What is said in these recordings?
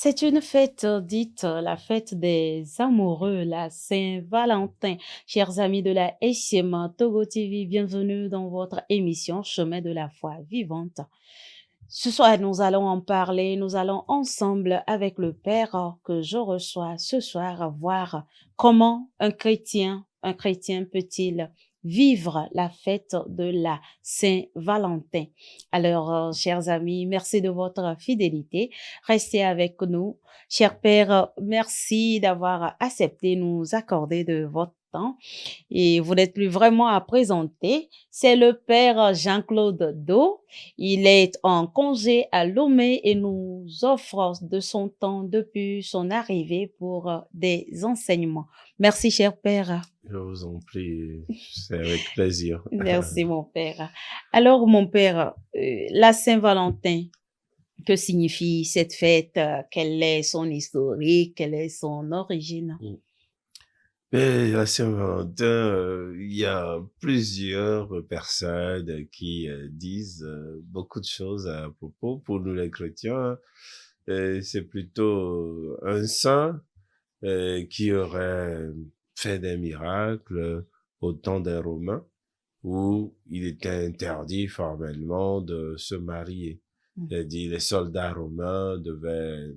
C'est une fête dite la fête des amoureux, la Saint-Valentin. Chers amis de la SCMA Togo TV, bienvenue dans votre émission Chemin de la foi vivante. Ce soir, nous allons en parler, nous allons ensemble avec le Père que je reçois ce soir voir comment un chrétien peut-il vivre la fête de la Saint-Valentin. Alors, chers amis, merci de votre fidélité. Restez avec nous. Cher Père, merci d'avoir accepté nous accorder de votre temps et vous n'êtes plus vraiment à présenter. C'est le Père Jean-Claude Do. Il est en congé à Lomé et nous offre de son temps depuis son arrivée pour des enseignements. Merci, cher Père. Je vous en prie, c'est avec plaisir. Merci, mon Père. Alors, mon Père, la Saint-Valentin, que signifie cette fête? Quel est son historique? Quelle est son origine? Mais la Saint-Valentin, il y a plusieurs personnes qui disent beaucoup de choses à propos. Pour nous les chrétiens, c'est plutôt un saint qui aurait fait des miracles au temps des Romains, où il était interdit formellement de se marier. C'est-à-dire les soldats romains devaient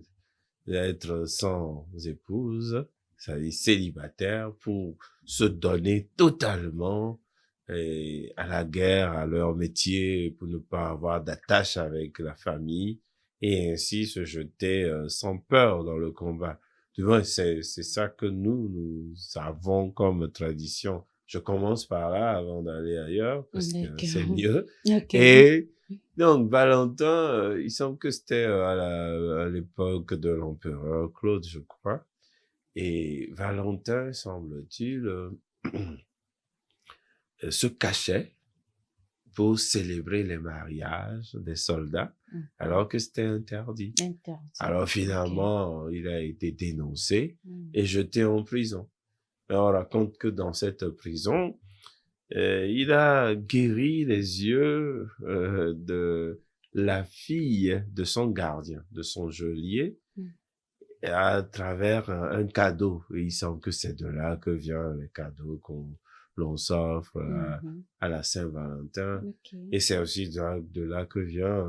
être sans épouse, c'est-à-dire célibataires, pour se donner totalement à la guerre, à leur métier, pour ne pas avoir d'attache avec la famille, et ainsi se jeter sans peur dans le combat. Tu vois, c'est ça que nous avons comme tradition. Je commence par là avant d'aller ailleurs, parce que c'est mieux. Et donc, Valentin, il semble que c'était à l'époque de l'empereur Claude, je crois. Et Valentin, semble-t-il, se cachait pour célébrer les mariages des soldats, alors que c'était interdit. Alors finalement, il a été dénoncé et jeté en prison. Et on raconte que dans cette prison, il a guéri les yeux de la fille de son gardien, de son geôlier, à travers un cadeau. Et il semble que c'est de là que viennent les cadeaux l'on s'offre à la Saint-Valentin. Et c'est aussi de là que vient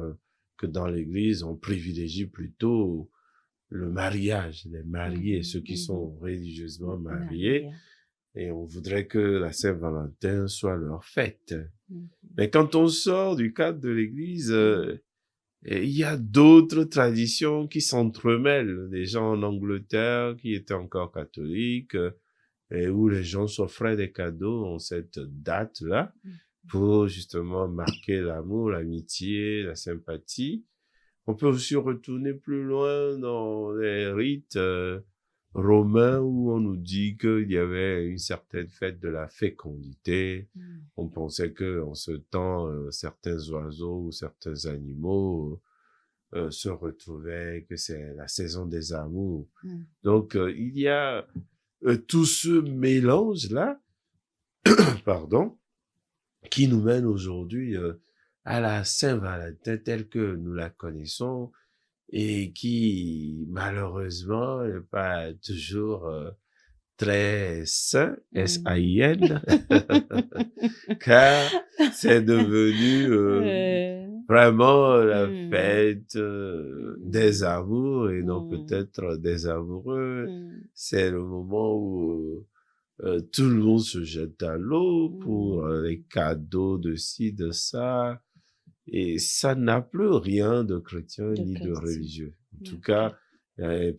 que dans l'Église, on privilégie plutôt le mariage, les mariés, ceux qui sont religieusement mariés. Et on voudrait que la Saint-Valentin soit leur fête. Mais quand on sort du cadre de l'Église, il y a d'autres traditions qui s'entremêlent. Des gens en Angleterre qui étaient encore catholiques, et où les gens s'offraient des cadeaux en cette date-là, pour justement marquer l'amour, l'amitié, la sympathie. On peut aussi retourner plus loin dans les rites romain où on nous dit qu'il y avait une certaine fête de la fécondité. On pensait que en ce temps, certains oiseaux ou certains animaux se retrouvaient, que c'est la saison des amours. Donc, il y a tout ce mélange-là, pardon, qui nous mène aujourd'hui à la Saint-Valentin telle que nous la connaissons, et qui, malheureusement, n'est pas toujours très sain, S-A-I-N, car c'est devenu vraiment la fête des amours et non peut-être des amoureux. C'est le moment où tout le monde se jette à l'eau pour les cadeaux de ci, de ça. Et ça n'a plus rien de chrétien ni de religieux. En tout cas,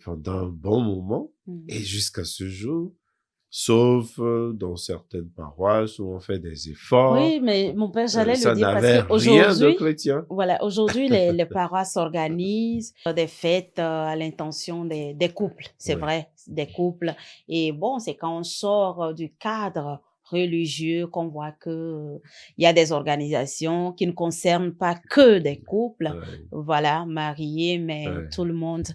pendant un bon moment, et jusqu'à ce jour, sauf dans certaines paroisses où on fait des efforts. Oui, mais mon père, j'allais le dire parce rien qu'aujourd'hui, de chrétien. Voilà, aujourd'hui, les paroisses organisent des fêtes à l'intention des couples. C'est vrai, des couples. Et bon, c'est quand on sort du cadre religieux qu'on voit que il y a des organisations qui ne concernent pas que des couples, voilà, mariés, mais tout le monde.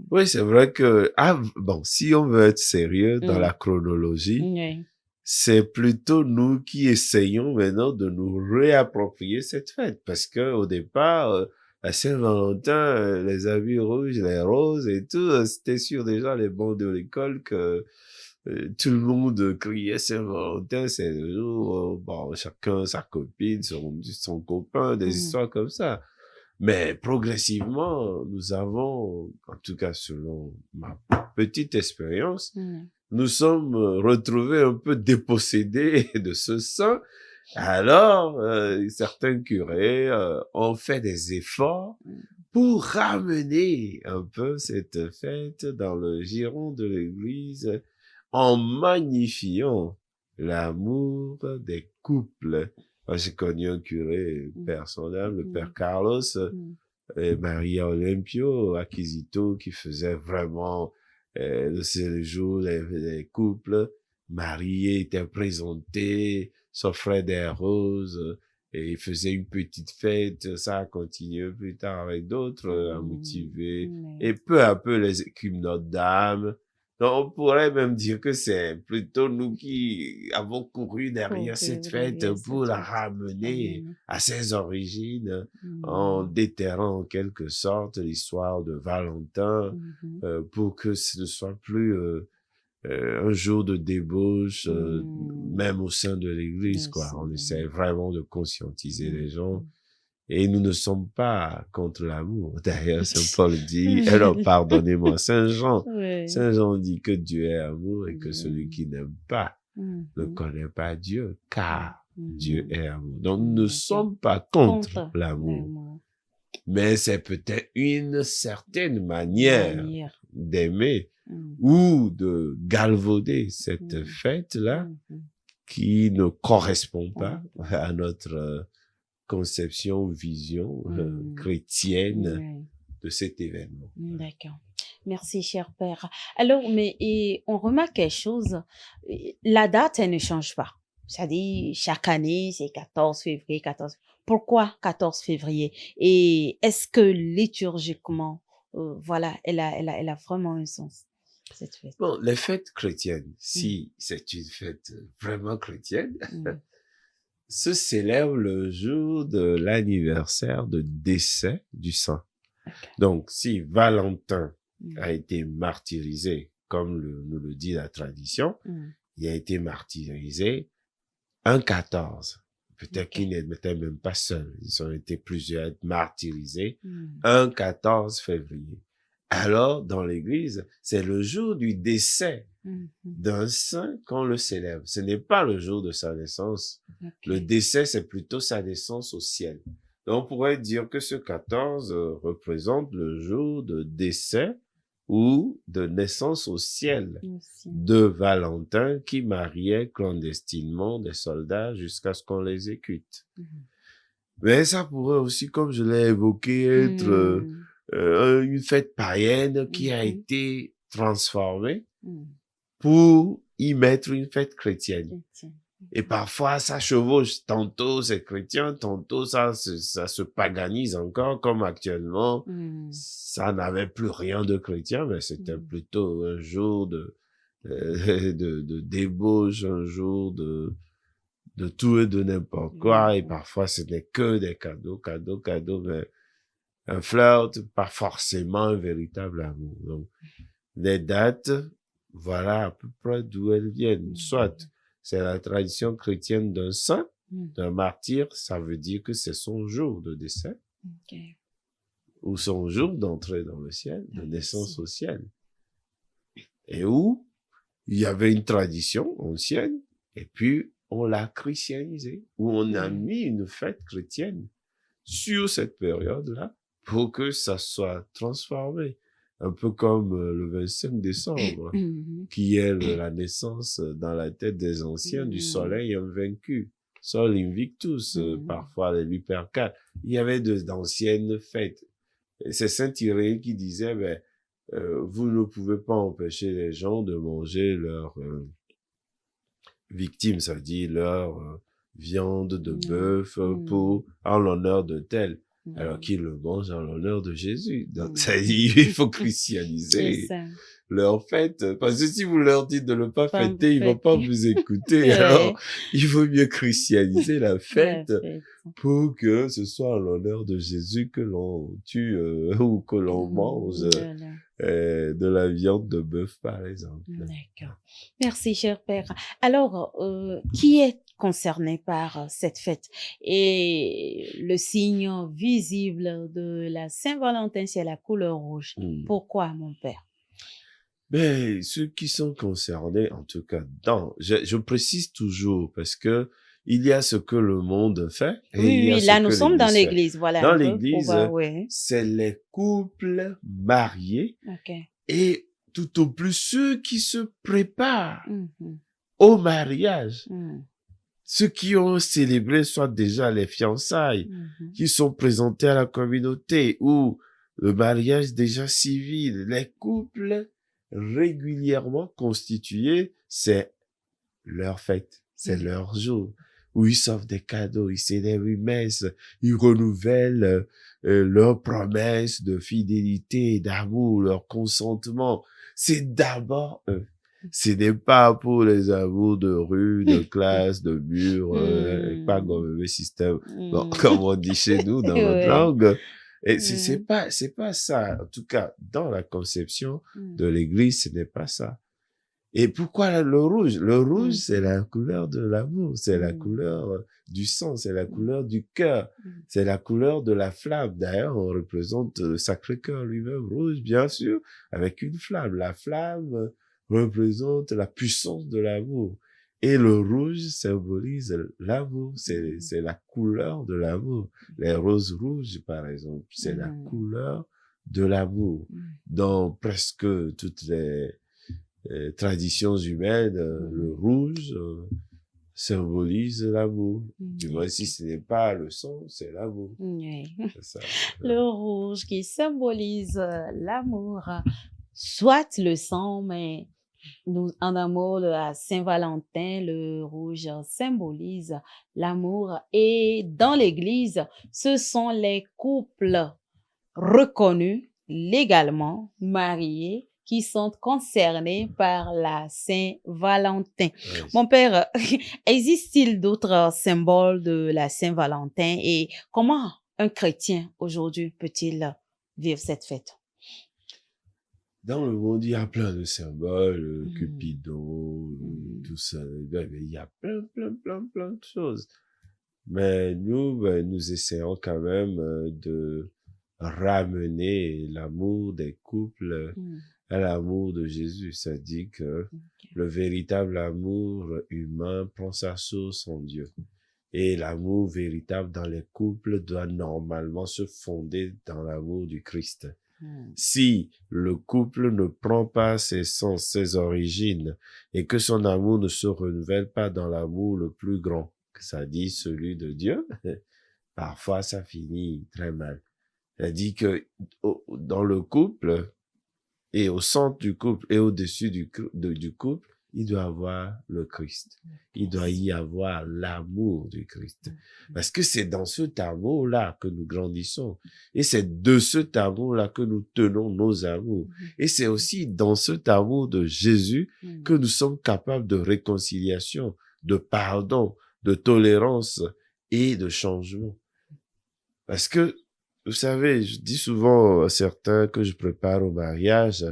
Oui, c'est vrai que, bon, si on veut être sérieux dans la chronologie, c'est plutôt nous qui essayons maintenant de nous réapproprier cette fête, parce que au départ, à Saint-Valentin, les habits rouges, les roses et tout, c'était sur déjà les bancs de l'école que tout le monde criait Saint-Valentin, c'est le jour, bon, chacun sa copine, son copain, des histoires comme ça. Mais progressivement, nous avons, en tout cas selon ma petite expérience, nous sommes retrouvés un peu dépossédés de ce sang. Alors, certains curés ont fait des efforts pour ramener un peu cette fête dans le giron de l'Église en magnifiant l'amour des couples. Moi, j'ai connu un curé personnel, le père Carlos, et Maria Olimpio, Acquisito, qui faisait vraiment le séjour des couples. Mariés étaient présentés, s'offraient des roses, et il faisait une petite fête. Ça a continué plus tard avec d'autres à motiver. Et peu à peu, les équipes Notre-Dame. Donc, on pourrait même dire que c'est plutôt nous qui avons couru derrière cette fête pour la ramener à ses origines, en déterrant en quelque sorte l'histoire de Valentin, pour que ce ne soit plus un jour de débauche, même au sein de l'Église, quoi. On essaie vraiment de conscientiser les gens. Et nous ne sommes pas contre l'amour. D'ailleurs, Saint Paul dit, alors pardonnez-moi, Saint Jean dit que Dieu est amour et que celui qui n'aime pas ne connaît pas Dieu, car Dieu est amour. Donc, nous ne sommes pas contre l'amour. Mais c'est peut-être une certaine manière d'aimer ou de galvauder cette fête-là qui ne correspond pas à notre conception ou vision chrétienne de cet événement. D'accord. Merci, cher père. Alors, on remarque quelque chose. La date, elle ne change pas. C'est-à-dire, chaque année, c'est 14 février, 14. Pourquoi 14 février? Et est-ce que liturgiquement, voilà, elle a vraiment un sens, cette fête? Bon, les fêtes chrétiennes, si c'est une fête vraiment chrétienne, se célèbre le jour de l'anniversaire de décès du saint. Okay. Donc, si Valentin a été martyrisé, comme nous le dit la tradition, il a été martyrisé un 14. Peut-être qu'il n'était même pas seul. Ils ont été plusieurs martyrisés un 14 février. Alors, dans l'Église, c'est le jour du décès d'un saint qu'on le célèbre. Ce n'est pas le jour de sa naissance. Le décès, c'est plutôt sa naissance au ciel. Donc, on pourrait dire que ce 14 représente le jour de décès ou de naissance au ciel de Valentin qui mariait clandestinement des soldats jusqu'à ce qu'on les exécute. Mais ça pourrait aussi, comme je l'ai évoqué, être une fête païenne qui a été transformée pour y mettre une fête chrétienne. Et parfois, ça chevauche. Tantôt, c'est chrétien, tantôt, ça se paganise encore, comme actuellement. Ça n'avait plus rien de chrétien, mais c'était plutôt un jour de débauche, un jour de tout et de n'importe quoi. Et parfois, ce n'est que des cadeaux, mais un flirt, pas forcément un véritable amour. Donc, les dates, voilà à peu près d'où elles viennent. Soit c'est la tradition chrétienne d'un saint, d'un martyr, ça veut dire que c'est son jour de décès, ou son jour d'entrée dans le ciel, de naissance au ciel. Et où il y avait une tradition ancienne, et puis on l'a christianisé, où on a mis une fête chrétienne sur cette période-là, pour que ça soit transformé. Un peu comme le 25 décembre, qui est la naissance dans la tête des anciens du soleil invaincu. Sol invictus, parfois les Lupercales. Il y avait d'anciennes fêtes. Et c'est Saint Irénée qui disait, vous ne pouvez pas empêcher les gens de manger leurs victimes, ça veut dire leur viande de bœuf en l'honneur de tel. alors qu'ils le mangent en l'honneur de Jésus. Donc, ça dit, il faut christianiser leur fête. Parce que si vous leur dites de ne pas fêter, ils vont pas vous écouter. Alors, il vaut mieux christianiser la fête pour que ce soit en l'honneur de Jésus que l'on tue ou que l'on mange de la viande de bœuf, par exemple. D'accord. Merci, cher Père. Alors, qui est concerné par cette fête? Et le signe visible de la Saint-Valentin, c'est la couleur rouge. Pourquoi, mon Père? Mais ceux qui sont concernés, en tout cas, je précise toujours, parce que il y a ce que le monde fait. Et oui, là, nous sommes dans l'église, voilà. Dans l'église, c'est les couples mariés et tout au plus ceux qui se préparent au mariage. Ceux qui ont célébré soit déjà les fiançailles, qui sont présentés à la communauté ou le mariage déjà civil, les couples régulièrement constitués, c'est leur fête, c'est leur jour, où ils s'offrent des cadeaux, ils célèbrent une messe, ils renouvellent leurs promesses de fidélité, d'amour, leur consentement. C'est d'abord eux. Ce n'est pas pour les amours de rue, de classe, de mur, pas comme le système, bon, comme on dit chez nous dans notre langue. Et c'est pas ça. En tout cas, dans la conception de l'église, ce n'est pas ça. Et pourquoi le rouge? Le rouge, c'est la couleur de l'amour, c'est la couleur du sang, c'est la couleur du cœur, c'est la couleur de la flamme. D'ailleurs, on représente le Sacré-Cœur lui-même rouge, bien sûr, avec une flamme. La flamme représente la puissance de l'amour. Et le rouge symbolise l'amour, c'est la couleur de l'amour. Les roses rouges, par exemple, c'est la couleur de l'amour. Dans presque toutes les traditions humaines, le rouge symbolise l'amour. Du moins, si ce n'est pas le sang, c'est l'amour. C'est ça. Le rouge qui symbolise l'amour, soit le sang, mais nous, en amour, à Saint-Valentin, le rouge symbolise l'amour. Et dans l'église, ce sont les couples reconnus, légalement mariés, qui sont concernés par la Saint-Valentin. Oui. Mon père, existe-t-il d'autres symboles de la Saint-Valentin et comment un chrétien aujourd'hui peut-il vivre cette fête? Dans le monde, il y a plein de symboles, Cupidon, tout ça. Il y a plein de choses. Mais nous essayons quand même de ramener l'amour des couples à l'amour de Jésus. Ça dit que le véritable amour humain prend sa source en Dieu. Et l'amour véritable dans les couples doit normalement se fonder dans l'amour du Christ. Si le couple ne prend pas ses sens, ses origines, et que son amour ne se renouvelle pas dans l'amour le plus grand, ça dit celui de Dieu, parfois ça finit très mal. Ça dit que dans le couple, et au centre du couple, et au-dessus du couple, il doit y avoir le Christ. Il doit y avoir l'amour du Christ. Parce que c'est dans cet amour-là que nous grandissons. Et c'est de cet amour-là que nous tenons nos amours. Et c'est aussi dans cet amour de Jésus que nous sommes capables de réconciliation, de pardon, de tolérance et de changement. Parce que, vous savez, je dis souvent à certains que je prépare au mariage,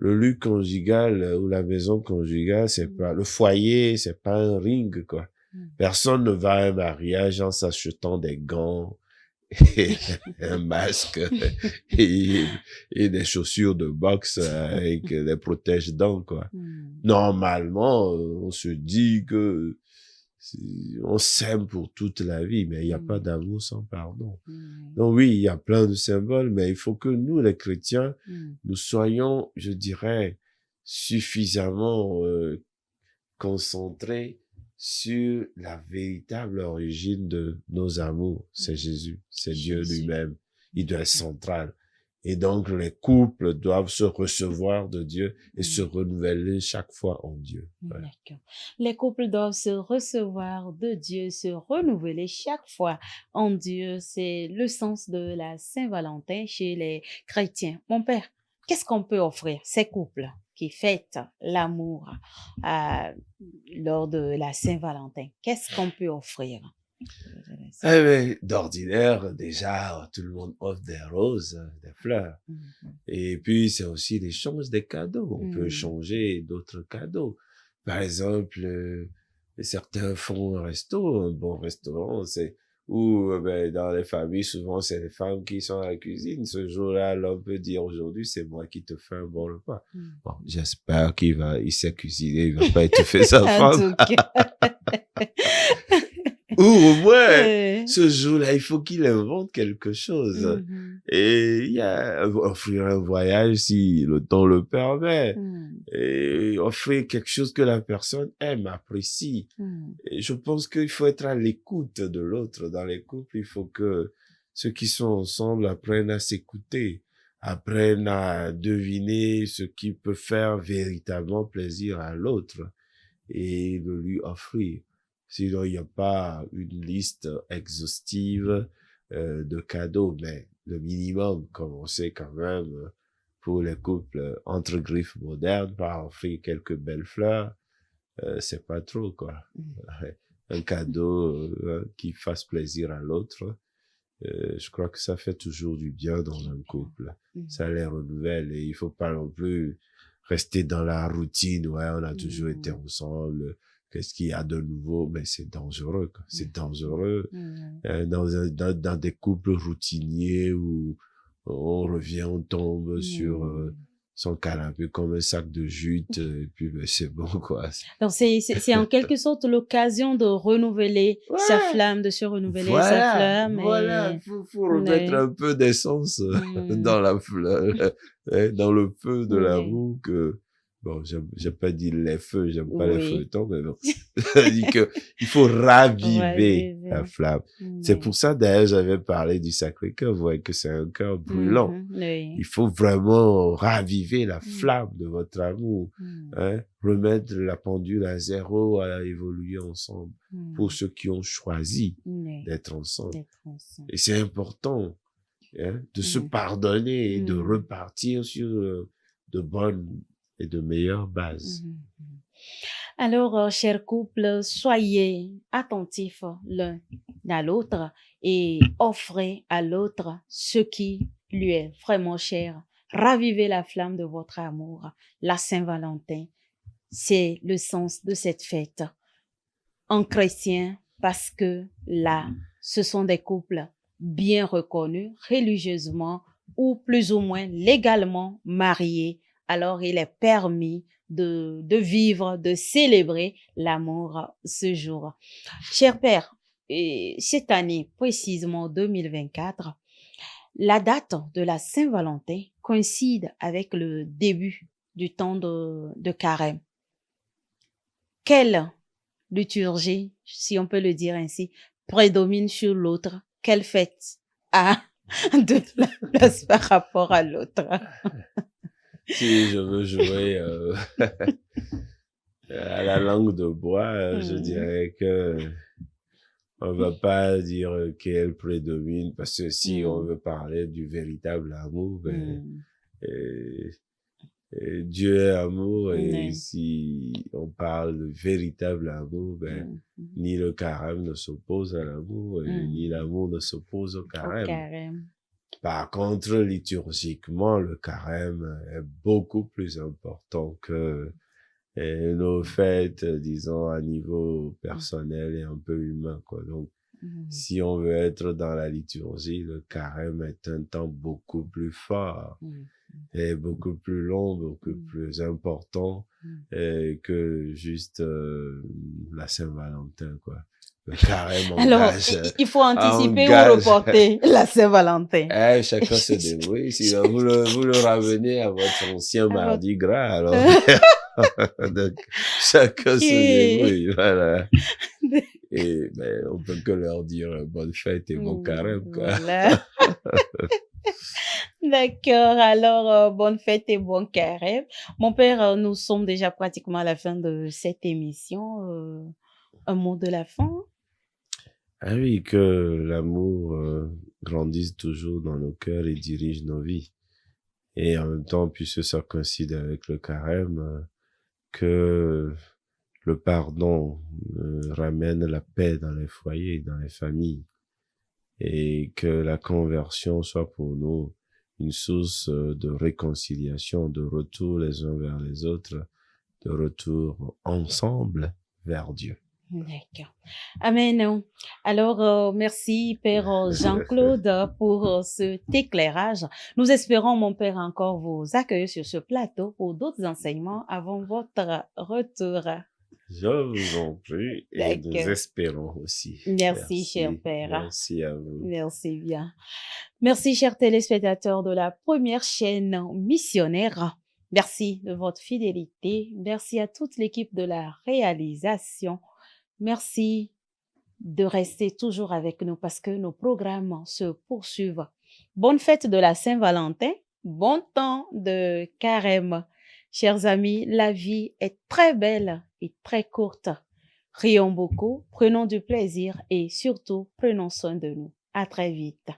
le lieu conjugal ou la maison conjugale, c'est pas, le foyer, c'est pas un ring, quoi. Personne ne va à un mariage en s'achetant des gants et un masque et des chaussures de boxe avec des protège-dents, quoi. Normalement, on se dit que on s'aime pour toute la vie, mais il n'y a pas d'amour sans pardon. Donc oui, il y a plein de symboles, mais il faut que nous, les chrétiens, nous soyons, je dirais, suffisamment concentrés sur la véritable origine de nos amours. C'est Jésus, c'est Dieu lui-même. Il doit être central. Et donc, les couples doivent se recevoir de Dieu et se renouveler chaque fois en Dieu. Ouais. D'accord. Les couples doivent se recevoir de Dieu, se renouveler chaque fois en Dieu. C'est le sens de la Saint-Valentin chez les chrétiens. Mon père, qu'est-ce qu'on peut offrir ces couples qui fêtent l'amour lors de la Saint-Valentin? Qu'est-ce qu'on peut offrir? Eh bien, d'ordinaire, déjà, tout le monde offre des roses, des fleurs. Et puis, c'est aussi l'échange des cadeaux. On peut échanger d'autres cadeaux. Par exemple, certains font un resto, un bon restaurant, où dans les familles, souvent, c'est les femmes qui sont à la cuisine. Ce jour-là, l'homme peut dire, aujourd'hui, c'est moi qui te fais un bon repas. Bon, j'espère il sait cuisiner, il va pas étouffer sa femme. Ou au moins, ce jour-là, il faut qu'il invente quelque chose. Et il y a offrir un voyage si le temps le permet. Et offrir quelque chose que la personne aime, apprécie. Et je pense qu'il faut être à l'écoute de l'autre. Dans les couples, il faut que ceux qui sont ensemble apprennent à s'écouter, apprennent à deviner ce qui peut faire véritablement plaisir à l'autre et le lui offrir. Sinon, il n'y a pas une liste exhaustive de cadeaux, mais le minimum, comme on sait quand même, pour les couples entre griffes modernes, par offrir quelques belles fleurs, c'est pas trop, quoi. Un cadeau qui fasse plaisir à l'autre, je crois que ça fait toujours du bien dans un couple. Ça les renouvelle et il faut pas non plus rester dans la routine, ouais, on a toujours été ensemble. Qu'est-ce qu'il y a de nouveau? Mais c'est dangereux, quoi. C'est dangereux. Dans des couples routiniers où on revient, on tombe sur son canapé comme un sac de jute, et puis c'est bon, quoi. Donc c'est en quelque sorte l'occasion de renouveler sa flamme, de se renouveler sa flamme. Voilà, faut remettre un peu d'essence dans la fleur, dans le feu de l'amour que... Bon, j'ai pas dit les feux, j'aime pas les feuilletons, mais bon. Je dis que il faut raviver la flamme. C'est pour ça, d'ailleurs, j'avais parlé du Sacré-Cœur. Vous voyez que c'est un cœur brûlant. Il faut vraiment raviver la flamme de votre amour. Hein? Remettre la pendule à zéro, à évoluer ensemble. Pour ceux qui ont choisi d'être ensemble. Et c'est important, hein, de se pardonner et de repartir sur de bonnes et de meilleures bases. Alors, chers couples, soyez attentifs l'un à l'autre et offrez à l'autre ce qui lui est vraiment cher. Ravivez la flamme de votre amour. La Saint-Valentin, c'est le sens de cette fête. En chrétien, parce que là, ce sont des couples bien reconnus religieusement ou plus ou moins légalement mariés. Alors, il est permis de vivre, de célébrer l'amour ce jour. Cher Père, cette année, précisément 2024, la date de la Saint-Valentin coïncide avec le début du temps de Carême. Quelle liturgie, si on peut le dire ainsi, prédomine sur l'autre? Quelle fête a de la place par rapport à l'autre? Si je veux jouer à la langue de bois, je dirais que on va pas dire qu'elle prédomine, parce que si on veut parler du véritable amour, Dieu est amour, et si on parle de véritable amour, ni le carême ne s'oppose à l'amour, ni l'amour ne s'oppose au carême. Par contre, liturgiquement, le carême est beaucoup plus important que nos fêtes, disons, à niveau personnel et un peu humain, quoi. Donc, si on veut être dans la liturgie, le carême est un temps beaucoup plus fort et beaucoup plus long, beaucoup plus important que juste la Saint-Valentin, quoi. Le carême engage. Alors, il faut anticiper ou reporter la Saint-Valentin. Chacun se débrouille. Sinon, vous le ramenez à votre ancien Mardi Gras, alors. Donc, chacun se débrouille, voilà. Et, on peut que leur dire bonne fête et bon carême, quoi. Voilà. D'accord, alors bonne fête et bon carême. Mon père, nous sommes déjà pratiquement à la fin de cette émission. Un mot de la fin? Ah oui, que l'amour grandisse toujours dans nos cœurs et dirige nos vies. Et en même temps, puisque ça coïncide avec le carême, que le pardon ramène la paix dans les foyers, dans les familles, et que la conversion soit pour nous une source de réconciliation, de retour les uns vers les autres, de retour ensemble vers Dieu. D'accord. Amen. Alors, merci, Père Jean-Claude, pour cet éclairage. Nous espérons, mon Père, encore vous accueillir sur ce plateau pour d'autres enseignements avant votre retour. Je vous en prie et nous espérons aussi. Merci, cher Père. Merci à vous. Merci bien. Merci, chers téléspectateurs de la première chaîne missionnaire. Merci de votre fidélité. Merci à toute l'équipe de la réalisation. Merci de rester toujours avec nous parce que nos programmes se poursuivent. Bonne fête de la Saint-Valentin. Bon temps de carême. Chers amis, la vie est très belle et très courte. Rions beaucoup, prenons du plaisir et surtout prenons soin de nous. À très vite.